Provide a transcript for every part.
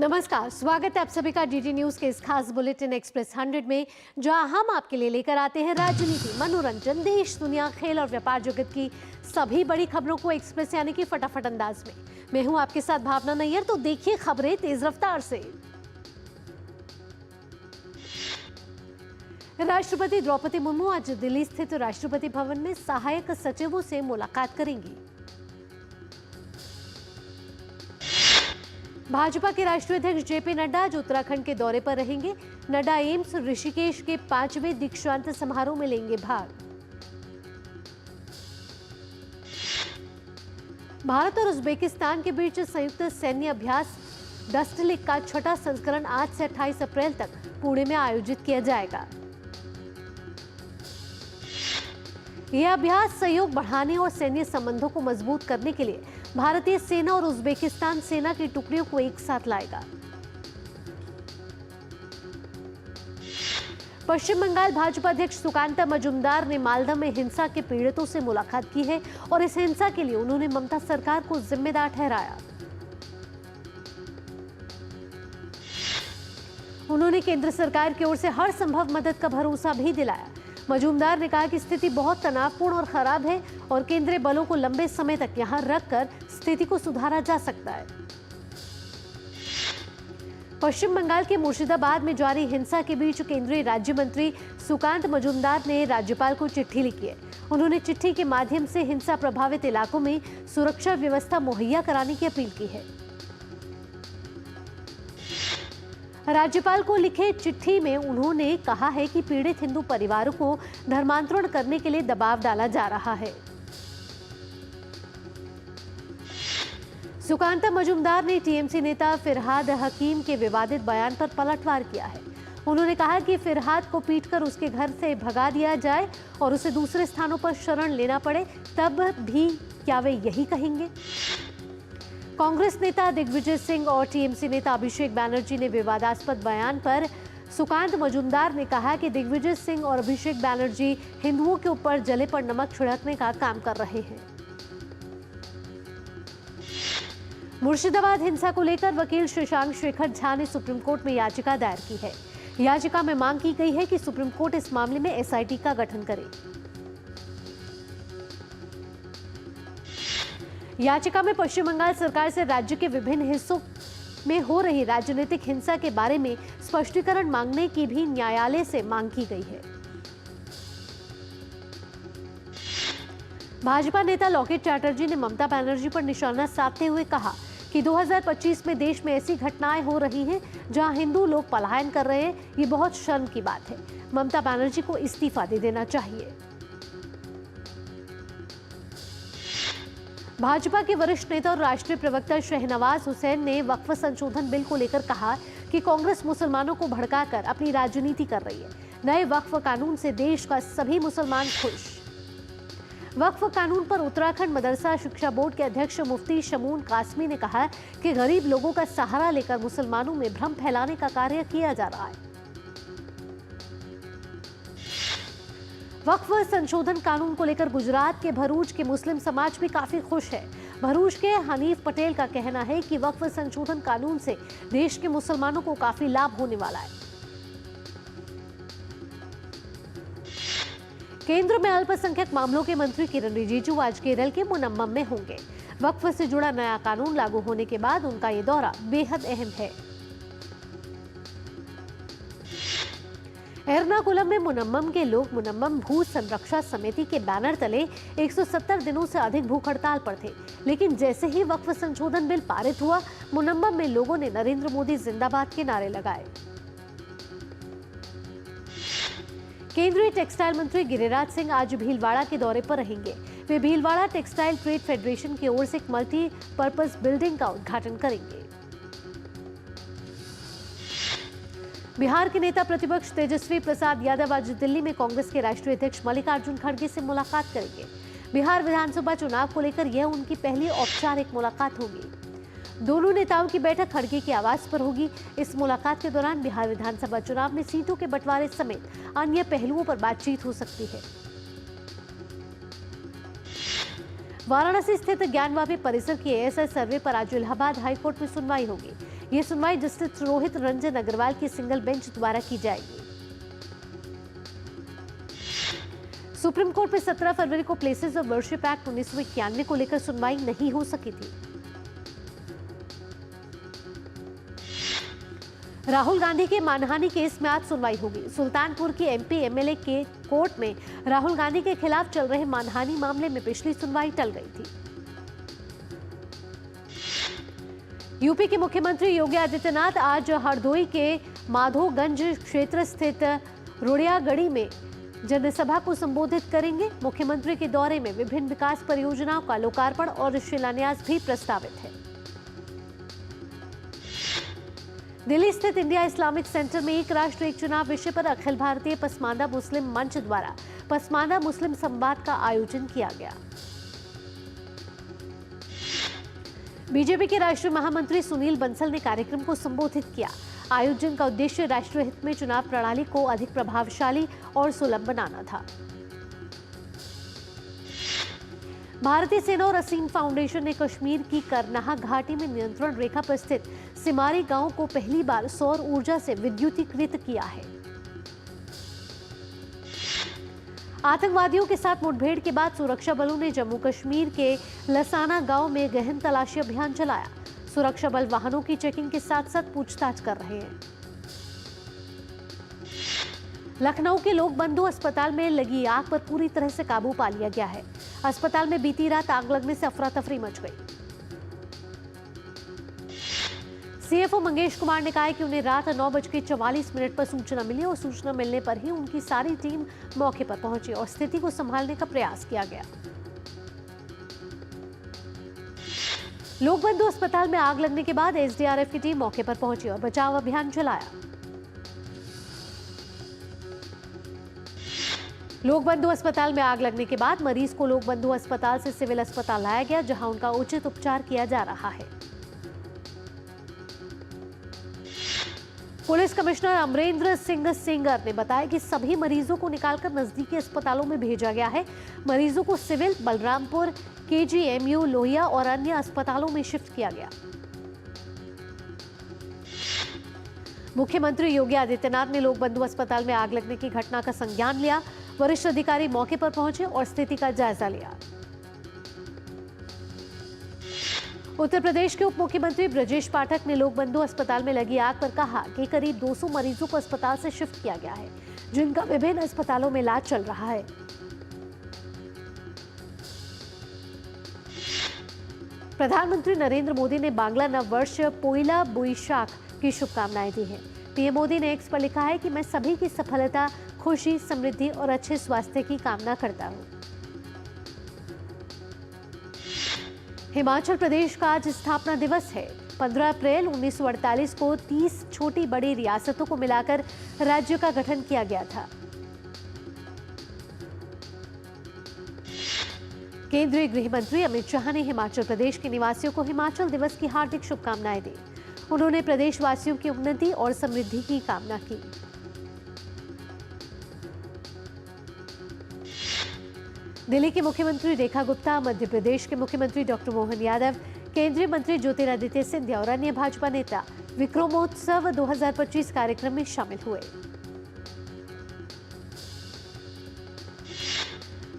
नमस्कार, स्वागत है आप सभी का डीडी न्यूज के इस खास बुलेटिन एक्सप्रेस 100 में, जहां हम आपके लिए लेकर आते हैं राजनीति, मनोरंजन, देश, दुनिया, खेल और व्यापार जगत की सभी बड़ी खबरों को एक्सप्रेस यानी कि फटाफट अंदाज में। मैं हूं आपके साथ भावना नैयर, तो देखिए खबरें तेज रफ्तार से। राष्ट्रपति द्रौपदी मुर्मू आज दिल्ली स्थित राष्ट्रपति भवन में सहायक सचिवों से मुलाकात करेंगी। भाजपा के राष्ट्रीय अध्यक्ष जेपी नड्डा आज उत्तराखंड के दौरे पर रहेंगे। नड्डा एम्स ऋषिकेश के 5वें दीक्षांत समारोह में लेंगे भाग। भारत और उज्बेकिस्तान के बीच संयुक्त सैन्य अभ्यास डस्टलिक का छठा संस्करण आज से 28 अप्रैल तक पुणे में आयोजित किया जाएगा। यह अभ्यास सहयोग बढ़ाने और सैन्य संबंधों को मजबूत करने के लिए भारतीय सेना और उज्बेकिस्तान सेना की टुकड़ियों को एक साथ लाएगा। पश्चिम बंगाल भाजपा अध्यक्ष सुकांता मजूमदार ने मालदा में हिंसा के पीड़ितों से मुलाकात की है और इस हिंसा के लिए उन्होंने ममता सरकार को जिम्मेदार ठहराया। उन्होंने केंद्र सरकार की ओर से हर संभव मदद का भरोसा भी दिलाया। मजूमदार ने कहा कि स्थिति बहुत तनावपूर्ण और खराब है और केंद्रीय बलों को लंबे समय तक यहां रखकर स्थिति को सुधारा जा सकता है। पश्चिम बंगाल के मुर्शिदाबाद में जारी हिंसा के बीच केंद्रीय राज्य मंत्री सुकांत मजूमदार ने राज्यपाल को चिट्ठी लिखी है। उन्होंने चिट्ठी के माध्यम से हिंसा प्रभावित इलाकों में सुरक्षा व्यवस्था मुहैया कराने की अपील की है। राज्यपाल को लिखे चिट्ठी में उन्होंने कहा है कि पीड़ित हिंदू परिवारों को धर्मांतरण करने के लिए दबाव डाला जा रहा है। सुकांता मजूमदार ने टीएमसी नेता फिरहाद हकीम के विवादित बयान पर पलटवार किया है। उन्होंने कहा कि फिरहाद को पीटकर उसके घर से भगा दिया जाए और उसे दूसरे स्थानों पर शरण लेना पड़े, तब भी क्या वे यही कहेंगे? कांग्रेस नेता दिग्विजय सिंह और टीएमसी नेता अभिषेक बैनर्जी ने विवादास्पद बयान पर सुकांत मजूमदार ने कहा कि दिग्विजय सिंह और अभिषेक बैनर्जी हिंदुओं के ऊपर जले पर नमक छिड़कने का काम कर रहे हैं। मुर्शिदाबाद हिंसा को लेकर वकील शशांक शेखर झा ने सुप्रीम कोर्ट में याचिका दायर की है। याचिका में मांग की गई है कि सुप्रीम कोर्ट इस मामले में एसआईटी का गठन करे। याचिका में पश्चिम बंगाल सरकार से राज्य के विभिन्न हिस्सों में हो रही राजनीतिक हिंसा के बारे में स्पष्टीकरण मांगने की भी न्यायालय से मांग की गई है। भाजपा नेता लॉकेट चैटर्जी ने ममता बनर्जी पर निशाना साधते हुए कहा कि 2025 में देश में ऐसी घटनाएं हो रही हैं जहां हिंदू लोग पलायन कर रहे हैं। ये बहुत शर्म की बात है। ममता बनर्जी को इस्तीफा दे देना चाहिए। भाजपा के वरिष्ठ नेता और राष्ट्रीय प्रवक्ता शहनवाज हुसैन ने वक्फ संशोधन बिल को लेकर कहा कि कांग्रेस मुसलमानों को भड़काकर अपनी राजनीति कर रही है। नए वक्फ कानून से देश का सभी मुसलमान खुश। वक्फ कानून पर उत्तराखंड मदरसा शिक्षा बोर्ड के अध्यक्ष मुफ्ती शमून कासमी ने कहा कि गरीब लोगों का सहारा लेकर मुसलमानों में भ्रम फैलाने का कार्य किया जा रहा है। वक्फ संशोधन कानून को लेकर गुजरात के भरूच के मुस्लिम समाज भी काफी खुश है। भरूच के हनीफ पटेल का कहना है कि वक्फ संशोधन कानून से देश के मुसलमानों को काफी लाभ होने वाला है। केंद्र में अल्पसंख्यक मामलों के मंत्री किरण रिजिजू आज केरल के मुनम्मम में होंगे। वक्फ से जुड़ा नया कानून लागू होने के बाद उनका ये दौरा बेहद अहम है। एर्नाकुलम में मुनम्मम के लोग मुनम्मम भू संरक्षा समिति के बैनर तले 170 दिनों से अधिक भूख हड़ताल पर थे, लेकिन जैसे ही वक्फ संशोधन बिल पारित हुआ, मुनम्मम में लोगों ने नरेंद्र मोदी जिंदाबाद के नारे लगाए। केंद्रीय टेक्सटाइल मंत्री गिरिराज सिंह आज भीलवाड़ा के दौरे पर रहेंगे। वे भीलवाड़ा टेक्सटाइल ट्रेड फेडरेशन की ओर से एक मल्टीपर्पज बिल्डिंग का उद्घाटन करेंगे। बिहार के नेता प्रतिपक्ष तेजस्वी प्रसाद यादव आज दिल्ली में कांग्रेस के राष्ट्रीय अध्यक्ष मल्लिकार्जुन खड़गे से मुलाकात करेंगे। बिहार विधानसभा चुनाव को लेकर यह उनकी पहली औपचारिक मुलाकात होगी। दोनों नेताओं की बैठक खड़गे के आवास पर होगी। इस मुलाकात के दौरान बिहार विधानसभा चुनाव में सीटों के बंटवारे समेत अन्य पहलुओं पर बातचीत हो सकती है। वाराणसी स्थित ज्ञानवापी परिसर की एएसआई सर्वे पर आज इलाहाबाद हाईकोर्ट में सुनवाई होगी। ये सुनवाई जस्टिस रोहित रंजन अग्रवाल की सिंगल बेंच द्वारा की जाएगी। सुप्रीम कोर्ट में 17 फरवरी को प्लेसेस ऑफ वर्शिप एक्ट 1991 को लेकर सुनवाई नहीं हो सकी थी। राहुल गांधी के मानहानि केस में आज सुनवाई होगी। सुल्तानपुर की एमपी एमएलए के कोर्ट में राहुल गांधी के खिलाफ चल रहे मानहानि मामले में पिछली सुनवाई टल गई थी। यूपी के मुख्यमंत्री योगी आदित्यनाथ आज हरदोई के माधोगंज क्षेत्र स्थित रुड़ियागढ़ी में जनसभा को संबोधित करेंगे। मुख्यमंत्री के दौरे में विभिन्न विकास परियोजनाओं का लोकार्पण और शिलान्यास भी प्रस्तावित है। दिल्ली स्थित इंडिया इस्लामिक सेंटर में एक राष्ट्र एक चुनाव विषय पर अखिल भारतीय पसमानदा मुस्लिम मंच द्वारा पसमानदा मुस्लिम संवाद का आयोजन किया गया। बीजेपी के राष्ट्रीय महामंत्री सुनील बंसल ने कार्यक्रम को संबोधित किया। आयोजन का उद्देश्य राष्ट्रीय हित में चुनाव प्रणाली को अधिक प्रभावशाली और सुलभ बनाना था। भारतीय सेना और असीम फाउंडेशन ने कश्मीर की करनाह घाटी में नियंत्रण रेखा पर स्थित सिमारी गांव को पहली बार सौर ऊर्जा से विद्युतीकृत किया है। आतंकवादियों के साथ मुठभेड़ के बाद सुरक्षा बलों ने जम्मू कश्मीर के लसाना गांव में गहन तलाशी अभियान चलाया। सुरक्षा बल वाहनों की चेकिंग के साथ साथ पूछताछ कर रहे हैं। लखनऊ के लोक बंधु अस्पताल में लगी आग पर पूरी तरह से काबू पा लिया गया है। अस्पताल में बीती रात आग लगने से अफरा तफरी मच गई। सीएफओ मंगेश कुमार ने कहा है कि उन्हें रात 9:44 पर सूचना मिली और सूचना मिलने पर ही उनकी सारी टीम मौके पर पहुंची और स्थिति को संभालने का प्रयास किया गया। लोक बंधु अस्पताल में आग लगने के बाद एसडीआरएफ की टीम मौके पर पहुंची और बचाव अभियान चलाया। लोक बंधु अस्पताल में आग लगने के बाद मरीज को लोक बंधु अस्पताल से सिविल अस्पताल लाया गया, जहां उनका उचित उपचार किया जा रहा है। पुलिस कमिश्नर अमरेंद्र सिंह सेंगर ने बताया कि सभी मरीजों को निकालकर नजदीकी अस्पतालों में भेजा गया है। मरीजों को सिविल, बलरामपुर, केजीएमयू, लोहिया और अन्य अस्पतालों में शिफ्ट किया गया। मुख्यमंत्री योगी आदित्यनाथ ने लोक बंधु अस्पताल में आग लगने की घटना का संज्ञान लिया। वरिष्ठ अधिकारी मौके पर पहुंचे और स्थिति का जायजा लिया। उत्तर प्रदेश के उप मुख्यमंत्री ब्रजेश पाठक ने लोक बंधु अस्पताल में लगी आग पर कहा कि करीब 200 मरीजों को अस्पताल से शिफ्ट किया गया है, जिनका विभिन्न अस्पतालों में इलाज चल रहा है। प्रधानमंत्री नरेंद्र मोदी ने बांग्ला नववर्ष पोइला बोईशाख की शुभकामनाएं दी हैं। पीएम मोदी ने एक्स पर लिखा है कि मैं सभी की सफलता, खुशी, समृद्धि और अच्छे स्वास्थ्य की कामना करता हूं। हिमाचल प्रदेश का आज स्थापना दिवस है। 15 अप्रैल 1948 को 30 छोटी बड़ी रियासतों को मिलाकर राज्य का गठन किया गया था। केंद्रीय गृह मंत्री अमित शाह ने हिमाचल प्रदेश के निवासियों को हिमाचल दिवस की हार्दिक शुभकामनाएं दी। उन्होंने प्रदेशवासियों की उन्नति और समृद्धि की कामना की। दिल्ली की मुख्यमंत्री रेखा गुप्ता, मध्य प्रदेश के मुख्यमंत्री डॉक्टर मोहन यादव, केंद्रीय मंत्री ज्योतिरादित्य सिंधिया और अन्य भाजपा नेता विक्रमोत्सव 2025 कार्यक्रम में शामिल हुए।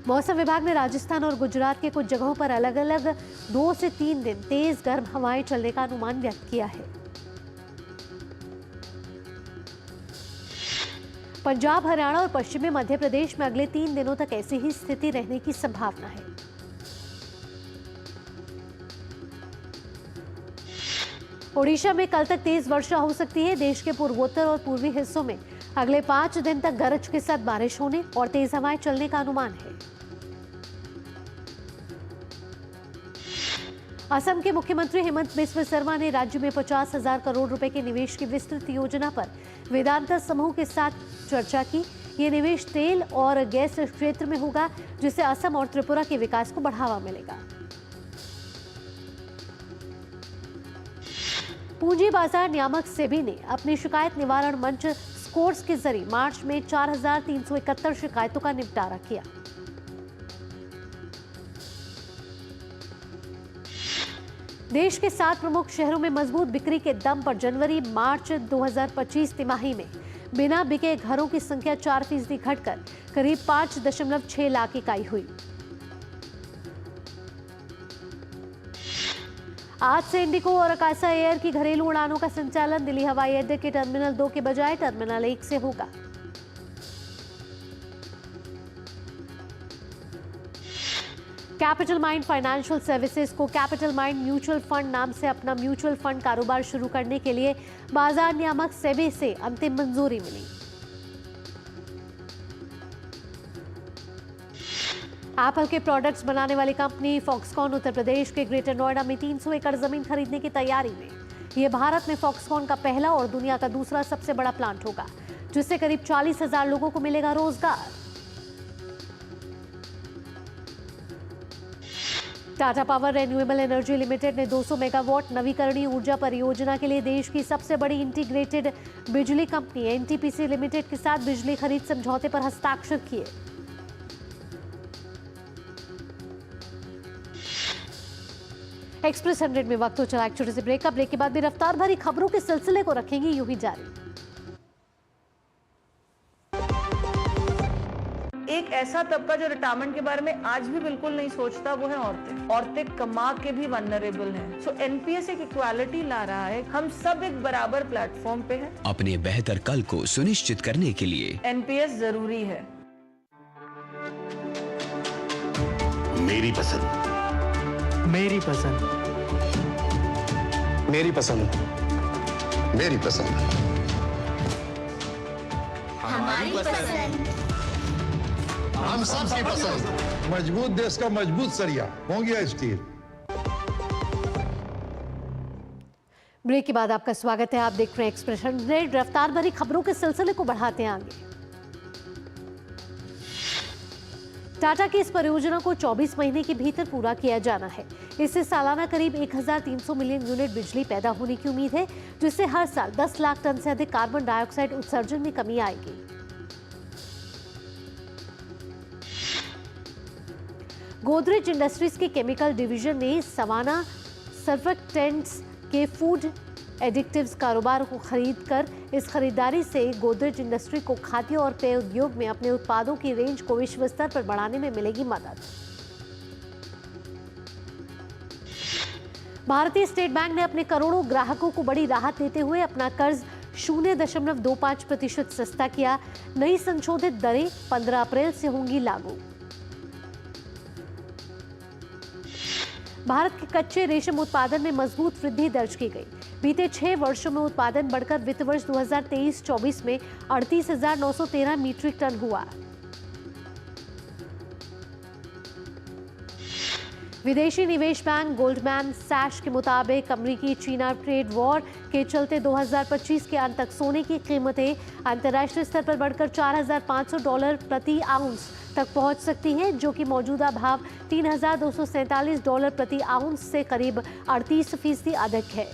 मौसम विभाग ने राजस्थान और गुजरात के कुछ जगहों पर अलग अलग 2 से 3 दिन तेज गर्म हवाएं चलने का अनुमान व्यक्त किया है। पंजाब, हरियाणा और पश्चिमी मध्य प्रदेश में अगले 3 दिनों तक ऐसी ही स्थिति रहने की संभावना है। ओडिशा में कल तक तेज वर्षा हो सकती है। देश के पूर्वोत्तर और पूर्वी हिस्सों में अगले 5 दिन तक गरज के साथ बारिश होने और तेज हवाएं चलने का अनुमान है। असम के मुख्यमंत्री हेमंत बिस्वा शर्मा ने राज्य में 50,000 करोड़ रुपए के निवेश की विस्तृत योजना पर वेदांता समूह के साथ चर्चा की। ये निवेश तेल और गैस क्षेत्र में होगा, जिससे असम और त्रिपुरा के विकास को बढ़ावा मिलेगा। पूंजी बाजार नियामक सेबी ने अपनी शिकायत निवारण मंच स्कोर्स के जरिए मार्च में 4,371 शिकायतों का निपटारा किया। देश के 7 प्रमुख शहरों में मजबूत बिक्री के दम पर जनवरी-मार्च 2025 तिमाही में बिना बिके घरों की संख्या 4% घटकर करीब 5.6 लाख इकाई हुई। आज से इंडिगो और अकाशा एयर की घरेलू उड़ानों का संचालन दिल्ली हवाई अड्डे के टर्मिनल 2 के बजाय टर्मिनल 1 से होगा। कैपिटल माइंड फाइनेंशियल सर्विसेज को कैपिटल माइंड म्यूचुअल फंड नाम से अपना म्यूचुअल फंड कारोबार शुरू करने के लिए बाजार नियामक सेबी से अंतिम मंजूरी मिली। एप्पल के प्रोडक्ट्स बनाने वाली कंपनी फॉक्सकॉन उत्तर प्रदेश के ग्रेटर नोएडा में 300 एकड़ जमीन खरीदने की तैयारी में। यह भारत में फॉक्सकॉन का पहला और दुनिया का दूसरा सबसे बड़ा प्लांट होगा, जिससे करीब 40,000 लोगों को मिलेगा रोजगार। Tata power renewable energy limited ने 200 मेगावाट नवीकरणीय ऊर्जा परियोजना के लिए देश की सबसे बड़ी इंटीग्रेटेड बिजली कंपनी एनटीपीसी लिमिटेड के साथ बिजली खरीद समझौते पर हस्ताक्षर किए। एक्सप्रेस 100 में वक्त हो चला एक छोटे से ब्रेक का। ब्रेक के बाद भी रफ्तार भरी खबरों के सिलसिले को रखेंगे यूं ही जारी। एक ऐसा तबका जो रिटायरमेंट के बारे में आज भी बिल्कुल नहीं सोचता, वो है औरतें। औरतें कमा के भी वल्नरेबल हैं। सो एनपीएस एक इक्वालिटी ला रहा है। हम सब एक बराबर प्लेटफॉर्म पे हैं। अपने बेहतर कल को सुनिश्चित करने के लिए एनपीएस जरूरी है। मेरी पसंद, मेरी पसंद, मेरी पसंद, मेरी पसंद, हमारी पसंद, हम सबकी पसंद। मजबूत देश का मजबूत सरिया हो गया स्टील। ब्रेक के बाद आपका स्वागत है। आप देख रहे हैं एक्सप्रेस 100। रफ्तार भरी खबरों के सिलसिले को बढ़ाते हैं आगे। टाटा की इस परियोजना को 24 महीने के भीतर पूरा किया जाना है। इससे सालाना करीब 1300 मिलियन यूनिट बिजली पैदा होने की उम्मीद है, जिससे हर साल 10 लाख टन से अधिक कार्बन डाइऑक्साइड उत्सर्जन में कमी आएगी। गोदरेज इंडस्ट्रीज के केमिकल डिवीजन ने सवाना सर्फेक्टेंट्स के फूड एडिक्टिव्स कारोबार को खरीदकर इस खरीदारी से गोदरेज इंडस्ट्री को खाद्य और पेय उद्योग में अपने उत्पादों की रेंज को विश्व स्तर पर बढ़ाने में मिलेगी मदद। भारतीय स्टेट बैंक ने अपने करोड़ों ग्राहकों को बड़ी राहत देते हुए अपना कर्ज 0.25% सस्ता किया। नई संशोधित दरें 15 अप्रैल से होंगी लागू। भारत के कच्चे रेशम उत्पादन में मजबूत वृद्धि दर्ज की गई। बीते 6 वर्षों में उत्पादन बढ़कर वित्त वर्ष 2023-24 में 38,913 मीट्रिक टन हुआ। विदेशी निवेश बैंक गोल्डमैन सैश के मुताबिक अमेरिकी चीना ट्रेड वॉर के चलते 2025 के अंत तक सोने की कीमतें अंतर्राष्ट्रीय स्तर पर बढ़कर $4,500 प्रति आउंस तक पहुंच सकती हैं, जो कि मौजूदा भाव $3,247 प्रति आउंस से करीब 38% अधिक है।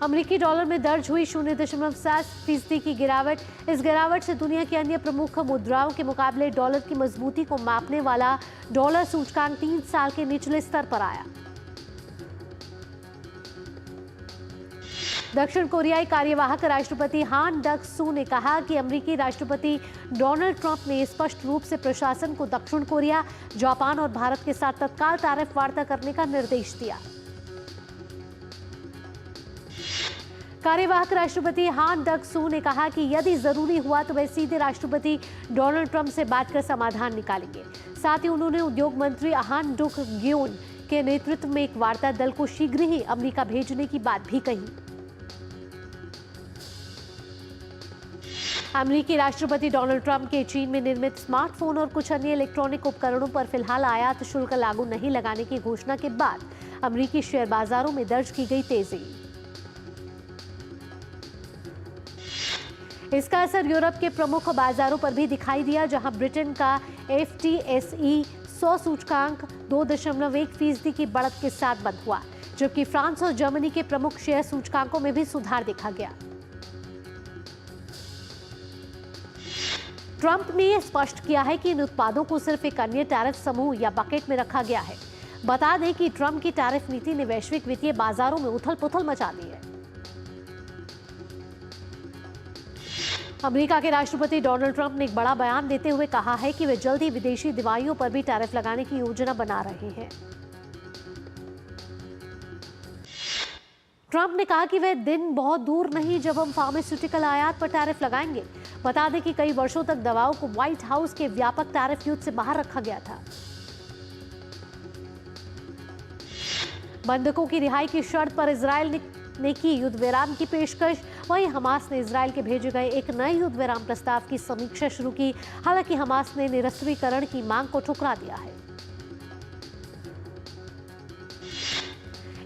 अमेरिकी डॉलर में दर्ज हुई 0.7% की गिरावट। इस गिरावट से दुनिया की अन्य प्रमुख मुद्राओं के मुकाबले डॉलर की मजबूती को मापने वाला डॉलर सूचकांक 3 साल के निचले स्तर पर आया। दक्षिण कोरियाई कार्यवाहक राष्ट्रपति हान डक सू ने कहा कि अमेरिकी राष्ट्रपति डोनाल्ड ट्रंप ने स्पष्ट रूप से प्रशासन को दक्षिण कोरिया, जापान और भारत के साथ तत्काल तारिफ वार्ता करने का निर्देश दिया। कार्यवाहक राष्ट्रपति हान डक सू ने कहा कि यदि जरूरी हुआ तो वे सीधे राष्ट्रपति डोनाल्ड ट्रंप से बात कर समाधान निकालेंगे। साथ ही उन्होंने उद्योग मंत्री हान डुक ग्योन के नेतृत्व में एक वार्ता दल को शीघ्र ही अमेरिका भेजने की बात भी कही। अमेरिकी राष्ट्रपति डोनाल्ड ट्रंप के चीन में निर्मित स्मार्टफोन और कुछ अन्य इलेक्ट्रॉनिक उपकरणों पर फिलहाल आयात शुल्क लागू नहीं लगाने की घोषणा के बाद अमेरिकी शेयर बाजारों में दर्ज की गई तेजी। इसका असर यूरोप के प्रमुख बाजारों पर भी दिखाई दिया, जहां ब्रिटेन का FTSE 100 सूचकांक 2.1% की बढ़त के साथ बंद हुआ, जबकि फ्रांस और जर्मनी के प्रमुख शेयर सूचकांकों में भी सुधार देखा गया। ट्रंप ने यह स्पष्ट किया है कि इन उत्पादों को सिर्फ एक अन्य टैरिफ समूह या बकेट में रखा गया है। बता दें कि ट्रंप की टैरिफ नीति ने वैश्विक वित्तीय बाजारों में उथल-पुथल मचा दी है। अमेरिका के राष्ट्रपति डोनाल्ड ट्रंप ने एक बड़ा बयान देते हुए कहा है कि वे जल्द ही विदेशी दवाइयों पर भी टैरिफ लगाने की योजना बना रहे हैं। ट्रंप ने कहा कि वह दिन बहुत दूर नहीं जब हम फार्मास्यूटिकल आयात पर टैरिफ लगाएंगे। बता दें कि कई वर्षों तक दवाओं को व्हाइट हाउस के व्यापक टैरिफ युद्ध से बाहर रखा गया था। बंधकों की रिहाई की शर्त पर इजरायल ने की युद्ध विराम की पेशकश। वहीं हमास ने इजरायल के भेजे गए एक नए युद्ध विराम प्रस्ताव की समीक्षा शुरू की। हालांकि हमास ने निरस्त्रीकरण की मांग को ठुकरा दिया है।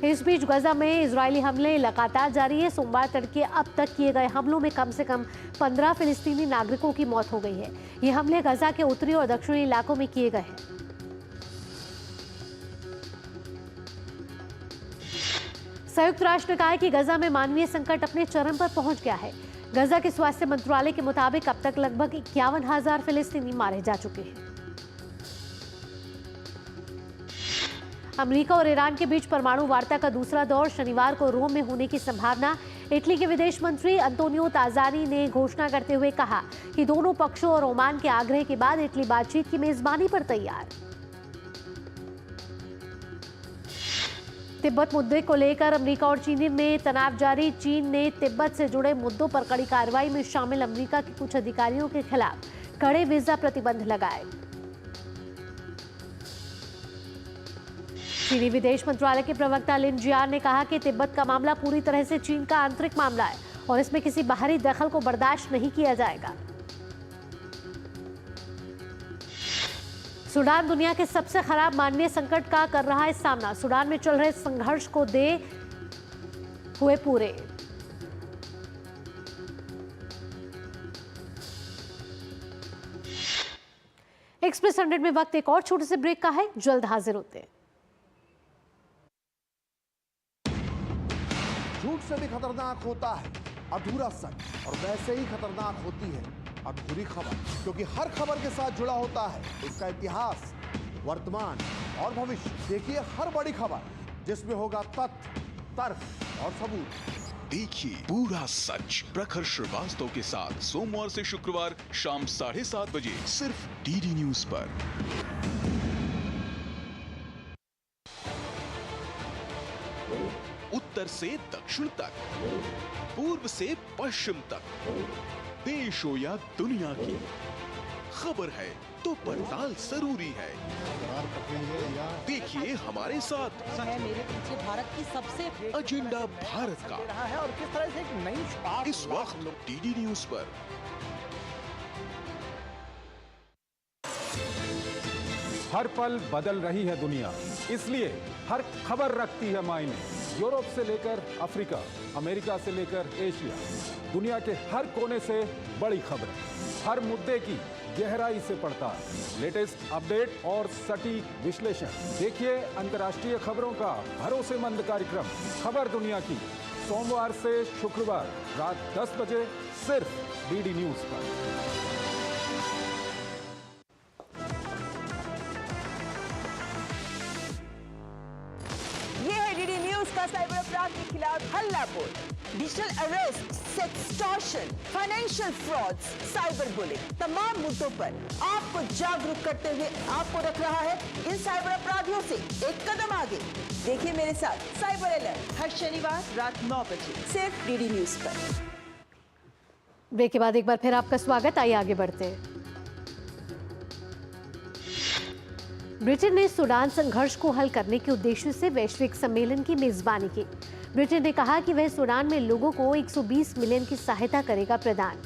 इस बीच गजा में इजरायली हमले लगातार जारी है। सोमवार तड़के अब तक किए गए हमलों में कम से कम 15 फिलिस्तीनी नागरिकों की मौत हो गई है। ये हमले गजा के उत्तरी और दक्षिणी इलाकों में किए गए हैं। संयुक्त राष्ट्र ने कहा है कि गजा में मानवीय संकट अपने चरम पर पहुंच गया है। गजा के स्वास्थ्य मंत्रालय के मुताबिक अब तक लगभग 51,000 फिलिस्तीनी मारे जा चुके हैं। अमेरिका और ईरान के बीच परमाणु वार्ता का दूसरा दौर शनिवार को रोम में होने की संभावना। इटली के विदेश मंत्री अंतोनियो ताजानी ने घोषणा करते हुए कहा कि दोनों पक्षों और ओमान के आग्रह के बाद इटली बातचीत की मेजबानी पर तैयार। तिब्बत मुद्दे को लेकर अमेरिका और चीन में तनाव जारी। चीन ने तिब्बत से जुड़े मुद्दों पर कड़ी कार्रवाई में शामिल अमेरिका के कुछ अधिकारियों के खिलाफ कड़े वीजा प्रतिबंध लगाए। चीनी विदेश मंत्रालय के प्रवक्ता लिन जियान ने कहा कि तिब्बत का मामला पूरी तरह से चीन का आंतरिक मामला है और इसमें किसी बाहरी दखल को बर्दाश्त नहीं किया जाएगा। सूडान दुनिया के सबसे खराब मानवीय संकट का कर रहा है सामना। सूडान में चल रहे संघर्ष को दे हुए पूरे। एक्सप्रेस 100 में वक्त एक और छोटे से ब्रेक का है। जल्द हाजिर होते हैं। झूठ से भी खतरनाक होता है अधूरा सच, और वैसे ही खतरनाक होती है अधूरी खबर, क्योंकि हर खबर के साथ जुड़ा होता है उसका इतिहास, वर्तमान और भविष्य। देखिए हर बड़ी खबर जिसमें होगा तथ्य, तर्क और सबूत। देखिए पूरा सच प्रखर श्रीवास्तव के साथ सोमवार से शुक्रवार शाम 7:30 बजे सिर्फ डीडी न्यूज पर। उत्तर से दक्षिण तक, पूर्व से पश्चिम तक, देश हो या दुनिया की खबर है तो पड़ताल जरूरी है। देखिए हमारे साथ है मेरे पीछे भारत की सबसे एजेंडा भारत का है और किस तरह से एक नई इस वक्त डीडी न्यूज पर। हर पल बदल रही है दुनिया, इसलिए हर खबर रखती है मायने। यूरोप से लेकर अफ्रीका, अमेरिका से लेकर एशिया, दुनिया के हर कोने से बड़ी खबर, हर मुद्दे की गहराई से पड़ताल, लेटेस्ट अपडेट और सटीक विश्लेषण। देखिए अंतर्राष्ट्रीय खबरों का भरोसेमंद कार्यक्रम खबर दुनिया की, सोमवार से शुक्रवार रात 10 बजे सिर्फ डीडी न्यूज पर। साइबर अपराध के खिलाफ हल्ला बोल, digital arrest, sextortion, financial frauds, cyber bullying, तमाम मुद्दों पर आपको जागरूक करते हुए आपको रख रहा है इन साइबर अपराधियों से एक कदम आगे। देखिए मेरे साथ साइबर अलर्ट हर शनिवार रात 9 बजे सिर्फ डीडी न्यूज पर। ब्रेक के बाद एक बार फिर आपका स्वागत। आइए आगे बढ़ते हैं। ब्रिटेन ने सूडान संघर्ष को हल करने के उद्देश्य से वैश्विक सम्मेलन की मेजबानी की। ब्रिटेन ने कहा कि वह सूडान में लोगों को 120 मिलियन की सहायता करेगा प्रदान।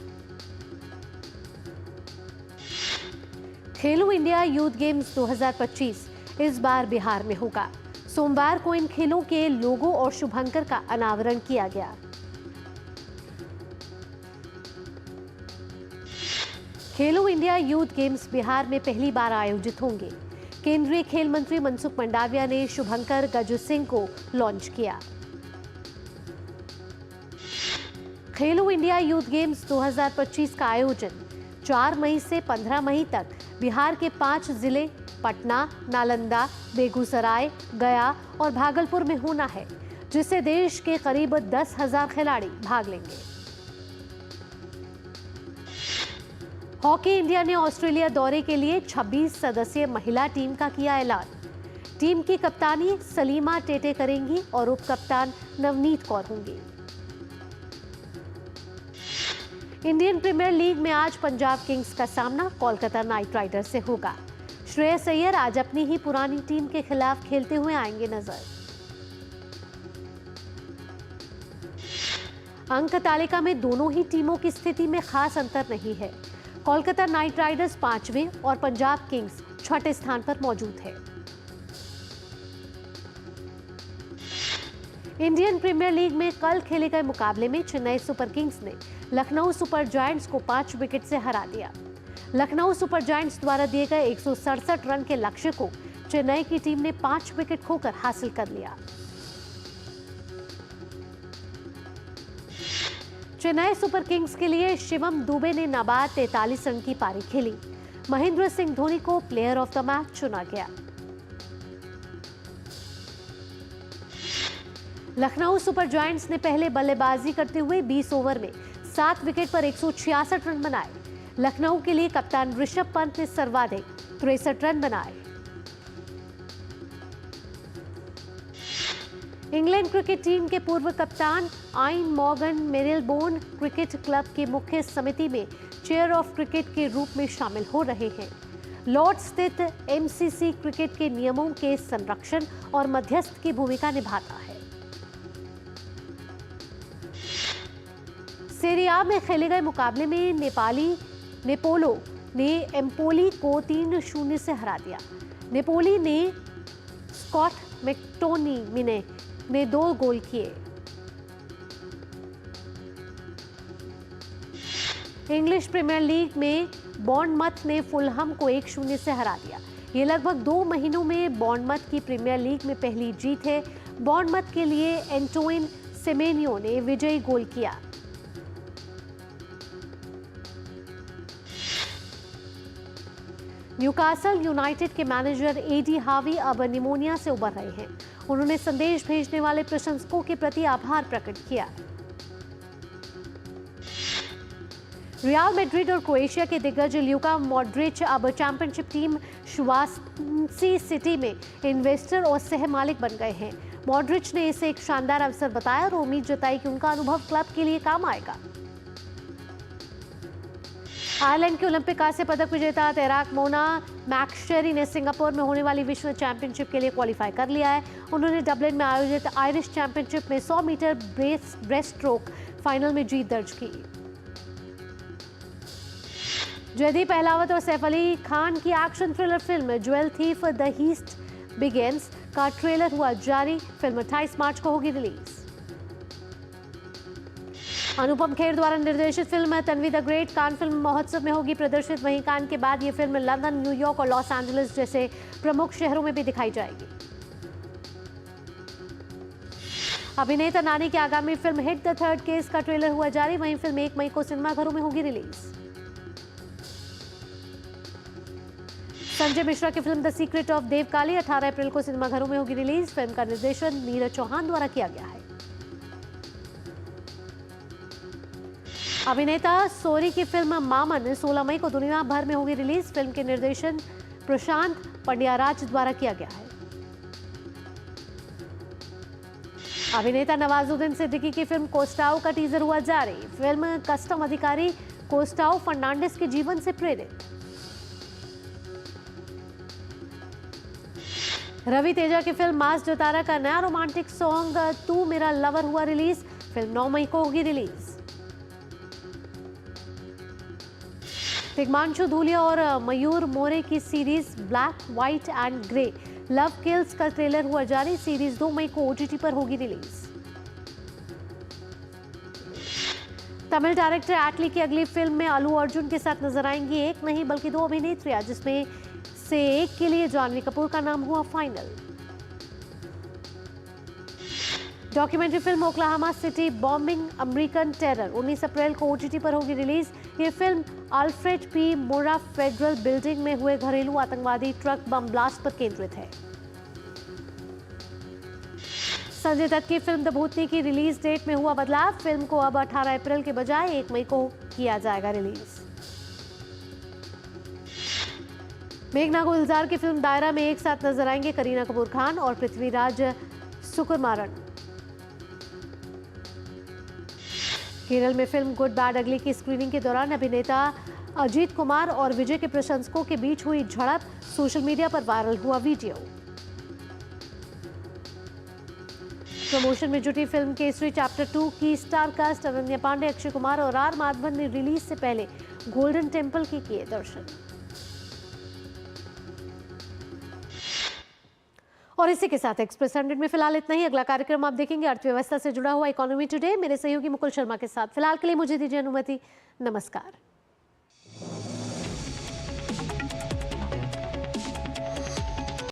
खेलो इंडिया यूथ गेम्स 2025 इस बार बिहार में होगा। सोमवार को इन खेलों के लोगो और शुभंकर का अनावरण किया गया। खेलो इंडिया यूथ गेम्स बिहार में पहली बार आयोजित होंगे। केंद्रीय खेल मंत्री मनसुख मंडाविया ने शुभंकर गजू सिंह को लॉन्च किया। खेलो इंडिया यूथ गेम्स 2025 का आयोजन 4 मई से 15 मई तक बिहार के 5 जिले पटना, नालंदा, बेगूसराय, गया और भागलपुर में होना है, जिससे देश के करीब 10,000 खिलाड़ी भाग लेंगे। हॉकी इंडिया ने ऑस्ट्रेलिया दौरे के लिए 26 सदस्यीय महिला टीम का किया ऐलान। टीम की कप्तानी सलीमा टेटे करेंगी और उप कप्तान नवनीत कौर होंगी। इंडियन प्रीमियर लीग में आज पंजाब किंग्स का सामना कोलकाता नाइट राइडर्स से होगा। श्रेयस अय्यर आज अपनी ही पुरानी टीम के खिलाफ खेलते हुए आएंगे नजर। अंक तालिका में दोनों ही टीमों की स्थिति में खास अंतर नहीं है। कोलकाता नाइट राइडर्स 5वें और पंजाब किंग्स 6ठे स्थान पर मौजूद है। इंडियन प्रीमियर लीग में कल खेले गए मुकाबले में चेन्नई सुपर किंग्स ने लखनऊ सुपर जायंट्स को 5 विकेट से हरा दिया। लखनऊ सुपर जायंट्स द्वारा दिए गए 167 रन के लक्ष्य को चेन्नई की टीम ने 5 विकेट खोकर हासिल कर लिया। चेन्नई सुपर किंग्स के लिए शिवम दुबे ने नाबाद 43 रन की पारी खेली। महेंद्र सिंह धोनी को प्लेयर ऑफ द मैच चुना गया। लखनऊ सुपर जायंट्स ने पहले बल्लेबाजी करते हुए 20 ओवर में 7 विकेट पर 166 रन बनाए। लखनऊ के लिए कप्तान ऋषभ पंत ने सर्वाधिक 63 रन बनाए। इंग्लैंड क्रिकेट टीम के पूर्व कप्तान आइन मॉर्गन मेरिलबोर्न क्रिकेट क्लब की मुख्य समिति में चेयर ऑफ क्रिकेट के रूप में शामिल हो रहे हैं। लॉर्ड्स स्थित एमसीसी क्रिकेट के नियमों के संरक्षण और मध्यस्थ की भूमिका निभाता है। सेरी आ में खेले गए मुकाबले में नेपोलो ने एम्पोली को 3-0 से हरा दिया। नेपोली ने स्कॉट मैकटोमिने ने 2 गोल किए। इंग्लिश प्रीमियर लीग में बॉर्नमथ ने फुलहम को 1-0 से हरा दिया। ये लगभग 2 महीनों में बॉर्नमथ की प्रीमियर लीग में पहली जीत है। बॉर्नमथ के लिए एंटोइन सेमेनियो ने विजयी गोल किया। न्यूकासल यूनाइटेड के मैनेजर एडी हावी अब निमोनिया से उबर रहे हैं। उन्होंने संदेश भेजने वाले प्रशंसकों के प्रति आभार प्रकट किया। रियल मैड्रिड और क्रोएशिया के दिग्गज ल्यूका मॉड्रिच अब चैंपियनशिप टीम स्वांसी सिटी में इन्वेस्टर और सह मालिक बन गए हैं। मॉड्रिच ने इसे एक शानदार अवसर बताया और उम्मीद जताई कि उनका अनुभव क्लब के लिए काम आएगा। आयरलैंड के ओलंपिक कांस्य पदक विजेता तैराक मोना मैकशेरी ने सिंगापुर में होने वाली विश्व चैंपियनशिप के लिए क्वालिफाई कर लिया है। उन्होंने डबलिन में आयोजित आयरिश चैंपियनशिप में 100 मीटर ब्रेस्ट स्ट्रोक फाइनल में जीत दर्ज की। जयदीप अहलावत और सैफ अली खान की action thriller film jewel thief the heist begins का ट्रेलर हुआ जारी। फिल्म 28 मार्च को होगी रिलीज। अनुपम खेर द्वारा निर्देशित film Tanvi the great Cannes film महोत्सव में होगी प्रदर्शित। वहीं कान के बाद ये फिल्म लंदन, न्यूयॉर्क और लॉस एंजलिस जैसे प्रमुख शहरों में भी दिखाई जाएगी। अभिनेता नानी की आगामी film hit the third case का ट्रेलर हुआ जारी। वहीं फिल्म 1 मई को सिनेमाघरों में होगी रिलीज। संजय मिश्रा की film the secret of Devkali 18 अप्रैल को सिनेमाघरों में होगी रिलीज। फिल्म का निर्देशन नीरज चौहान द्वारा किया गया है। अभिनेता सोरी की फिल्म मामन 16 मई को दुनिया भर में होगी रिलीज। फिल्म के निर्देशन प्रशांत पंड्याराज द्वारा किया गया है। अभिनेता नवाजुद्दीन सिद्दीकी की फिल्म कोस्टाओ का टीजर हुआ जारी। फिल्म कस्टम अधिकारी कोस्टाओ फर्नांडिस के जीवन से प्रेरित। रवि तेजा की फिल्म मास जोतारा का नया रोमांटिक सॉन्ग तू मेरा लवर हुआ रिलीज। फिल्म 9 मई को होगी रिलीज। तिग्मांशु धूलिया और मयूर मोरे की series black, white and grey love kills का ट्रेलर हुआ जारी। सीरीज 2 मई को ओटीटी पर होगी रिलीज। तमिल डायरेक्टर एटली की अगली फिल्म में अल्लू अर्जुन के साथ नजर आएंगी एक नहीं बल्कि 2 अभिनेत्रियां, जिसमें से एक के लिए जानवी कपूर का नाम हुआ final. Documentary film Oklahoma city bombing American terror 19 अप्रैल को ओटीटी पर होगी रिलीज। ये फिल्म अल्फ्रेड पी मोरा फेडरल बिल्डिंग में हुए घरेलू आतंकवादी ट्रक बम ब्लास्ट पर केंद्रित है। संजय दत्त की फिल्म द भूतनी की रिलीज डेट में हुआ बदलाव। फिल्म को अब 18 अप्रैल के बजाय 1 मई को किया जाएगा रिलीज। मेघना गुलजार की फिल्म दायरा में एक साथ नजर आएंगे करीना कपूर खान और पृथ्वीराज सुकुमारन। केरल में फिल्म गुड बैड अगली की स्क्रीनिंग के दौरान अभिनेता अजीत कुमार और विजय के प्रशंसकों के बीच हुई झड़प। सोशल मीडिया पर वायरल हुआ वीडियो। प्रमोशन में जुटी फिल्म केसरी चैप्टर 2 की स्टार कास्ट अनन्या पांडे, अक्षय कुमार और आर माधवन ने रिलीज से पहले गोल्डन टेम्पल के किए दर्शन। और इसी के साथ एक्सप्रेस 100 में फिलहाल इतना ही। अगला कार्यक्रम आप देखेंगे अर्थव्यवस्था से जुड़ा हुआ इकोनॉमी टुडे मेरे सहयोगी मुकुल शर्मा के साथ। फिलहाल के लिए मुझे दीजिए अनुमति। नमस्कार।